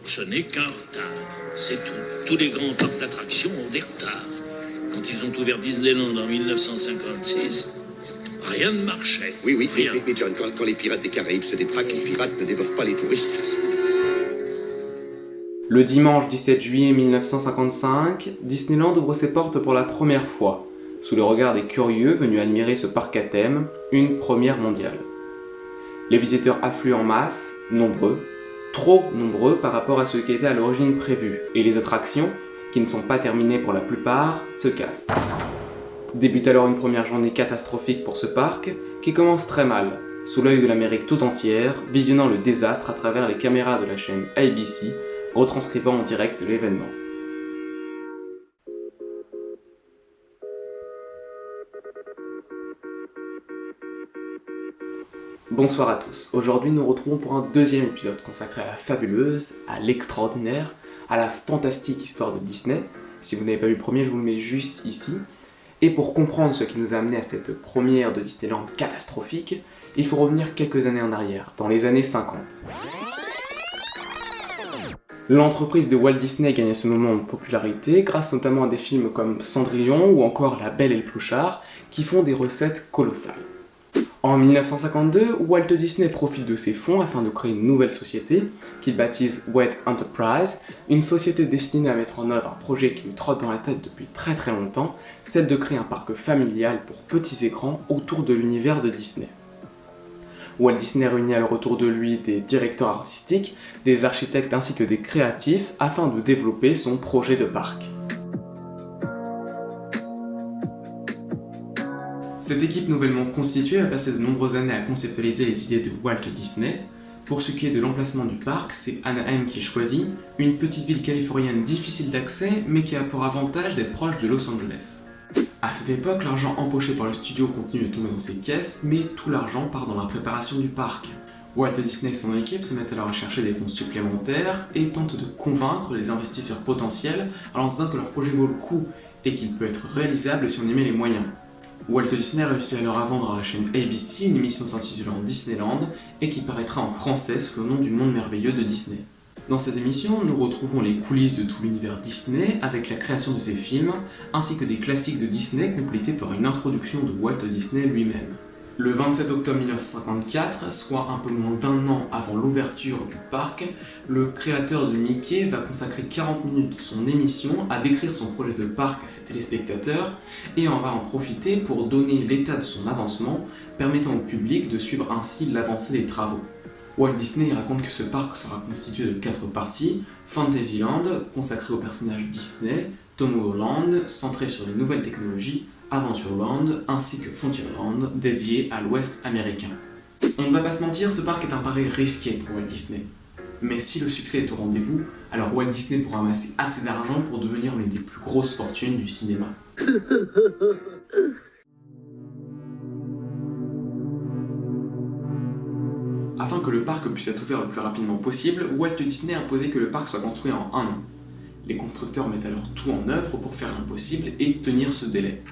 Ce n'est qu'un retard, c'est tout. Tous les grands parcs d'attractions ont des retards. Quand ils ont ouvert Disneyland en 1956, rien ne marchait. Oui, rien. Mais John, quand les pirates des Caraïbes se détraquent, les pirates ne dévorent pas les touristes. Le dimanche 17 juillet 1955, Disneyland ouvre ses portes pour la première fois, sous le regard des curieux venus admirer ce parc à thème, une première mondiale. Les visiteurs affluent en masse, nombreux, trop nombreux par rapport à ce qui était à l'origine prévu, et les attractions, qui ne sont pas terminées pour la plupart, se cassent. Débute alors une première journée catastrophique pour ce parc, qui commence très mal, sous l'œil de l'Amérique tout entière, visionnant le désastre à travers les caméras de la chaîne ABC, retranscrivant en direct l'événement. Bonsoir à tous, aujourd'hui nous retrouvons pour un deuxième épisode consacré à la fabuleuse, à l'extraordinaire, à la fantastique histoire de Disney. Si vous n'avez pas vu le premier, je vous le mets juste ici. Et pour comprendre ce qui nous a amené à cette première de Disneyland catastrophique, il faut revenir quelques années en arrière, dans les années 50. L'entreprise de Walt Disney gagne à ce moment en popularité grâce notamment à des films comme Cendrillon ou encore La Belle et le Clochard qui font des recettes colossales. En 1952, Walt Disney profite de ses fonds afin de créer une nouvelle société qu'il baptise Walt Enterprise, une société destinée à mettre en œuvre un projet qui lui trotte dans la tête depuis très longtemps, celle de créer un parc familial pour petits écrans autour de l'univers de Disney. Walt Disney réunit alors autour de lui des directeurs artistiques, des architectes ainsi que des créatifs afin de développer son projet de parc. Cette équipe nouvellement constituée va passer de nombreuses années à conceptualiser les idées de Walt Disney. Pour ce qui est de l'emplacement du parc, c'est Anaheim qui est choisi, une petite ville californienne difficile d'accès mais qui a pour avantage d'être proche de Los Angeles. À cette époque, l'argent empoché par le studio continue de tomber dans ses caisses, mais tout l'argent part dans la préparation du parc. Walt Disney et son équipe se mettent alors à chercher des fonds supplémentaires et tentent de convaincre les investisseurs potentiels en leur disant que leur projet vaut le coup et qu'il peut être réalisable si on y met les moyens. Walt Disney réussit alors à vendre à la chaîne ABC une émission s'intitulant Disneyland et qui paraîtra en français sous le nom du monde merveilleux de Disney. Dans cette émission, nous retrouvons les coulisses de tout l'univers Disney avec la création de ses films, ainsi que des classiques de Disney complétés par une introduction de Walt Disney lui-même. Le 27 octobre 1954, soit un peu moins d'1 an avant l'ouverture du parc, le créateur de Mickey va consacrer 40 minutes de son émission à décrire son projet de parc à ses téléspectateurs et on va en profiter pour donner l'état de son avancement, permettant au public de suivre ainsi l'avancée des travaux. Walt Disney raconte que ce parc sera constitué de 4 parties: Fantasyland, consacré aux personnages Disney, Tomorrowland, centré sur les nouvelles technologies, Adventureland, ainsi que Frontierland, dédié à l'Ouest américain. On ne va pas se mentir, ce parc est un pari risqué pour Walt Disney. Mais si le succès est au rendez-vous, alors Walt Disney pourra amasser assez d'argent pour devenir l'une des plus grosses fortunes du cinéma. Afin que le parc puisse être ouvert le plus rapidement possible, Walt Disney a imposé que le parc soit construit en 1 an. Les constructeurs mettent alors tout en œuvre pour faire l'impossible et tenir ce délai.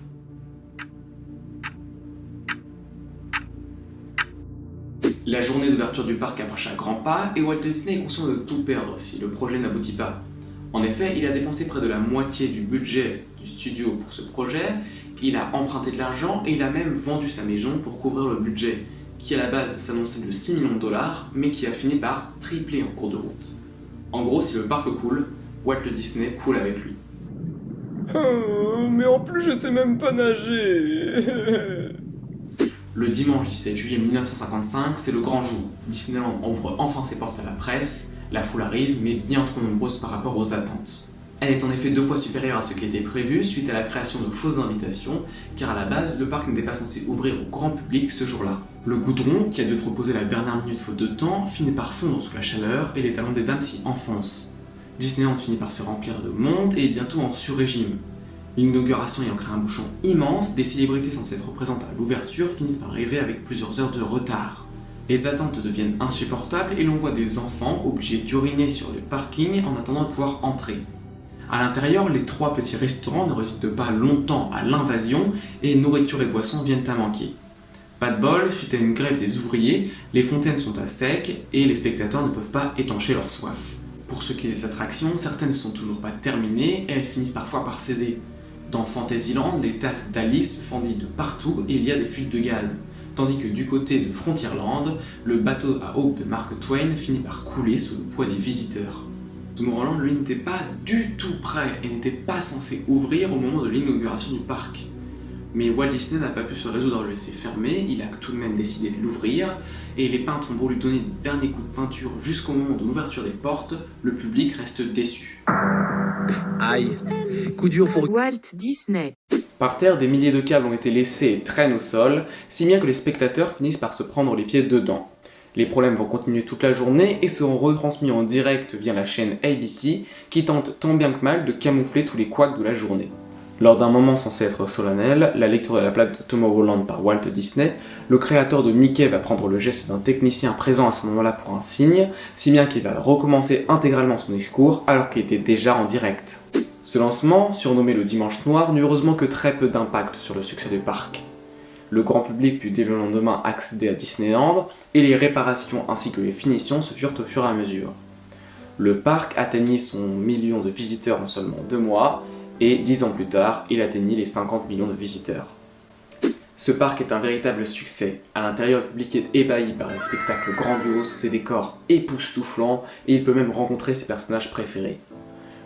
La journée d'ouverture du parc approche à grands pas et Walt Disney est conscient de tout perdre si le projet n'aboutit pas. En effet, il a dépensé près de la moitié du budget du studio pour ce projet, il a emprunté de l'argent et il a même vendu sa maison pour couvrir le budget, qui à la base s'annonçait de 6 millions de dollars, mais qui a fini par tripler en cours de route. En gros, si le parc coule, Walt Disney coule avec lui. Mais en plus je sais même pas nager. Le dimanche 17 juillet 1955, c'est le grand jour. Disneyland ouvre enfin ses portes à la presse, la foule arrive, mais bien trop nombreuse par rapport aux attentes. Elle est en effet 2 fois supérieure à ce qui était prévu suite à la création de fausses invitations, car à la base, le parc n'était pas censé ouvrir au grand public ce jour-là. Le goudron, qui a dû être posé à la dernière minute faute de temps, finit par fondre sous la chaleur et les talons des dames s'y enfoncent. Disneyland finit par se remplir de monde et est bientôt en sur-régime. L'inauguration ayant créé un bouchon immense, des célébrités censées être présentes à l'ouverture finissent par arriver avec plusieurs heures de retard. Les attentes deviennent insupportables et l'on voit des enfants obligés d'uriner sur le parking en attendant de pouvoir entrer. À l'intérieur, les 3 petits restaurants ne résistent pas longtemps à l'invasion et nourriture et boissons viennent à manquer. Pas de bol, suite à une grève des ouvriers, les fontaines sont à sec et les spectateurs ne peuvent pas étancher leur soif. Pour ce qui est des attractions, certaines ne sont toujours pas terminées et elles finissent parfois par céder. Dans Fantasyland, les tasses d'Alice se fendillent de partout et il y a des fuites de gaz. Tandis que du côté de Frontierland, le bateau à hope de Mark Twain finit par couler sous le poids des visiteurs. Tomorrowland, lui, n'était pas du tout prêt et n'était pas censé ouvrir au moment de l'inauguration du parc. Mais Walt Disney n'a pas pu se résoudre à le laisser fermer, il a tout de même décidé de l'ouvrir, et les peintres ont beau lui donner des derniers coups de peinture jusqu'au moment de l'ouverture des portes, le public reste déçu. Aïe, coup dur pour Walt Disney. Par terre, des milliers de câbles ont été laissés et traînent au sol, si bien que les spectateurs finissent par se prendre les pieds dedans. Les problèmes vont continuer toute la journée et seront retransmis en direct via la chaîne ABC, qui tente tant bien que mal de camoufler tous les couacs de la journée. Lors d'un moment censé être solennel, la lecture de la plaque de Tomorrowland par Walt Disney, le créateur de Mickey va prendre le geste d'un technicien présent à ce moment-là pour un signe, si bien qu'il va recommencer intégralement son discours alors qu'il était déjà en direct. Ce lancement, surnommé le Dimanche Noir, n'eut heureusement que très peu d'impact sur le succès du parc. Le grand public put dès le lendemain accéder à Disneyland, et les réparations ainsi que les finitions se furent au fur et à mesure. Le parc atteignit son million de visiteurs en seulement 2 mois, et 10 ans plus tard, il atteignit les 50 millions de visiteurs. Ce parc est un véritable succès. À l'intérieur, le public est ébahi par les spectacles grandioses, ses décors époustouflants, et il peut même rencontrer ses personnages préférés.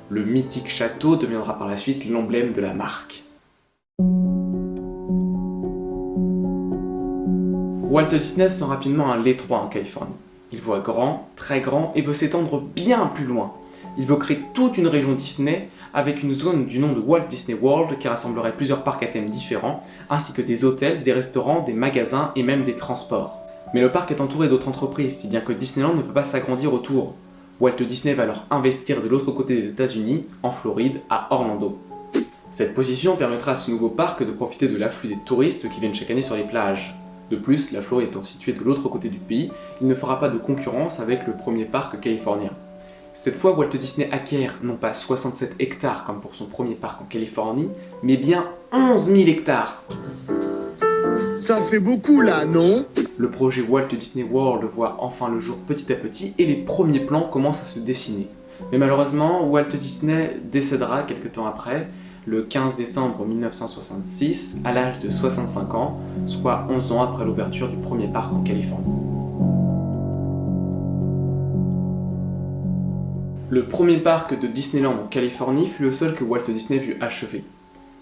Le mythique château deviendra par la suite l'emblème de la marque. Walt Disney sent rapidement un l'étroit en Californie. Il voit grand, très grand, et veut s'étendre bien plus loin. Il veut créer toute une région Disney avec une zone du nom de Walt Disney World qui rassemblerait plusieurs parcs à thèmes différents, ainsi que des hôtels, des restaurants, des magasins et même des transports. Mais le parc est entouré d'autres entreprises, si bien que Disneyland ne peut pas s'agrandir autour. Walt Disney va alors investir de l'autre côté des États-Unis, en Floride, à Orlando. Cette position permettra à ce nouveau parc de profiter de l'afflux des touristes qui viennent chaque année sur les plages. De plus, la Floride étant située de l'autre côté du pays, il ne fera pas de concurrence avec le premier parc californien. Cette fois, Walt Disney acquiert non pas 67 hectares comme pour son premier parc en Californie, mais bien 11 000 hectares. Ça fait beaucoup là, non? Le projet Walt Disney World voit enfin le jour petit à petit et les premiers plans commencent à se dessiner. Mais malheureusement, Walt Disney décédera quelques temps après, le 15 décembre 1966, à l'âge de 65 ans, soit 11 ans après l'ouverture du premier parc en Californie. Le premier parc de Disneyland en Californie fut le seul que Walt Disney vut achever.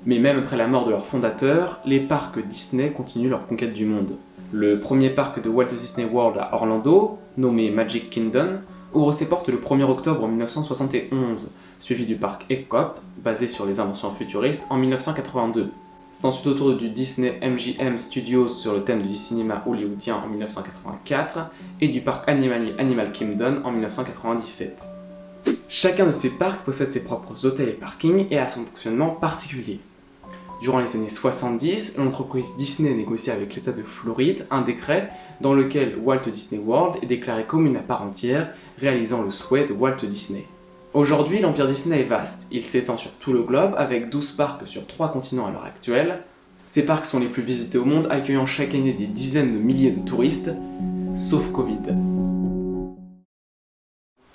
Mais même après la mort de leur fondateur, les parcs Disney continuent leur conquête du monde. Le premier parc de Walt Disney World à Orlando, nommé Magic Kingdom, ouvre ses portes le 1er octobre 1971, suivi du parc Epcot, basé sur les inventions futuristes, en 1982. C'est ensuite au tour du Disney MGM Studios sur le thème du cinéma hollywoodien en 1984 et du parc Animal Kingdom en 1997. Chacun de ces parcs possède ses propres hôtels et parkings et a son fonctionnement particulier. Durant les années 70, l'entreprise Disney négocie avec l'État de Floride un décret dans lequel Walt Disney World est déclaré commune à part entière, réalisant le souhait de Walt Disney. Aujourd'hui, l'empire Disney est vaste. Il s'étend sur tout le globe avec 12 parcs sur 3 continents à l'heure actuelle. Ces parcs sont les plus visités au monde, accueillant chaque année des dizaines de milliers de touristes, sauf Covid.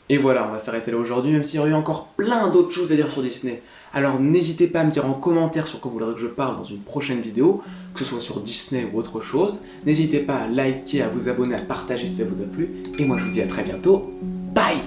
Et voilà, on va s'arrêter là aujourd'hui, même s'il y aurait eu encore plein d'autres choses à dire sur Disney. Alors n'hésitez pas à me dire en commentaire sur quoi vous voudrez que je parle dans une prochaine vidéo, que ce soit sur Disney ou autre chose. N'hésitez pas à liker, à vous abonner, à partager si ça vous a plu. Et moi je vous dis à très bientôt. Bye!